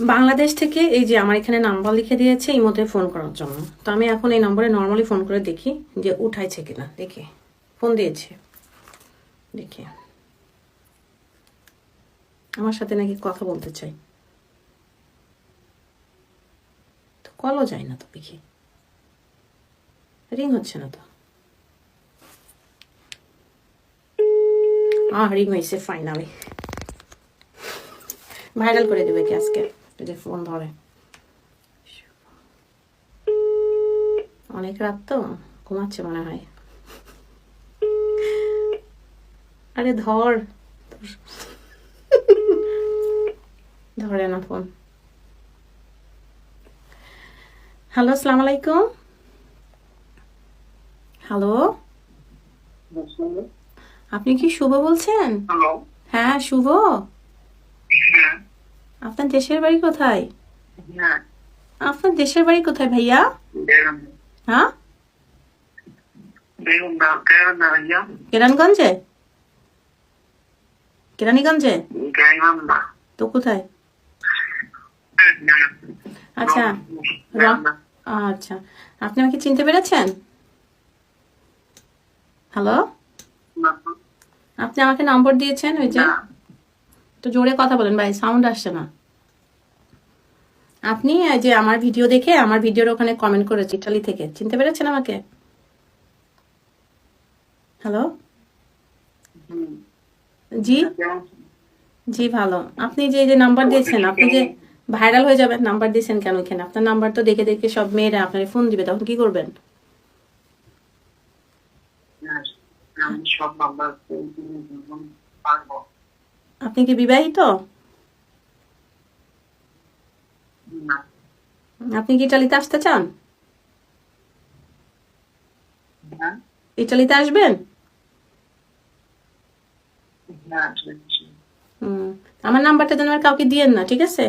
বাংলাদেশ থেকে এই যে আমার এখানে নাম্বার লিখে দিয়েছে এই মধ্যে ফোন করার জন্য। তো আমি এখন এই নম্বরে নর্মালি ফোন করে দেখি যে উঠাইছে কিনা। দেখি ফোন দিয়েছে, দেখি আমার সাথে নাকি কথা বলতে চাই। তো কলও যায় না, তো দেখি রিং হচ্ছে না তো। রিং হয়েছে ফাইনালি। ভাইরাল করে দেবে কি আজকে যদি ফোন ধরে। অনেক রাত তো, ঘুমাচ্ছে মনে হয়। আরে ধর, ধরে না ফোন। হ্যালো, আসসালামু আলাইকুম। হ্যালো, আপনি কি শুভ বলছেন? হ্যাঁ শুভ, আপনার দেশের বাড়ি কোথায়? আপনার দেশের বাড়ি কোথায় ভাইয়া? হ্যাঁ, কেরানীগঞ্জে। কেরানীগঞ্জে তো কোথায়? আচ্ছা, আচ্ছা, আপনি আমাকে চিনতে পেরেছেন? হ্যালো, আপনি আমাকে নম্বর দিয়েছেন ওই যে। তো জোরে কথা বলেন ভাই, সাউন্ড আসছে না। আপনি যে আমার ভিডিও দেখে আমার ভিডিওর ওখানে কমেন্ট করেছে ইটালি থেকে, চিনতে পেরেছেন আমাকে? হ্যালো, জি জি ভালো। আপনি যে যে নাম্বার দিয়েছেন, আপনি যে ভাইরাল হয়ে যাবেন নাম্বার দিয়েছেন কেন এখানে? আপনার নাম্বার তো দেখে দেখে সব মেয়েরা আপনার ফোন দিবে, তখন কি করবেন? আপনি কি বিবাহিত? আপনি কি ইটালিতে আসতে চান? ইটালিতে আসবেন? আমার নাম্বারটা যেন আর কাউকে দিয়েন না, ঠিক আছে?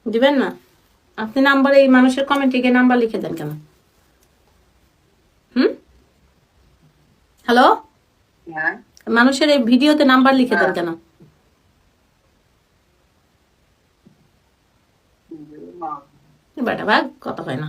দিবেন না? আপনি নাম্বার এই মানুষের কমেন্টে গিয়ে নাম্বার লিখে দেন কেন? হ্যালো, মানুষের এই ভিডিওতে নাম্বার লিখে দেন কেন? বেটা ভাগ, কথা হয় না।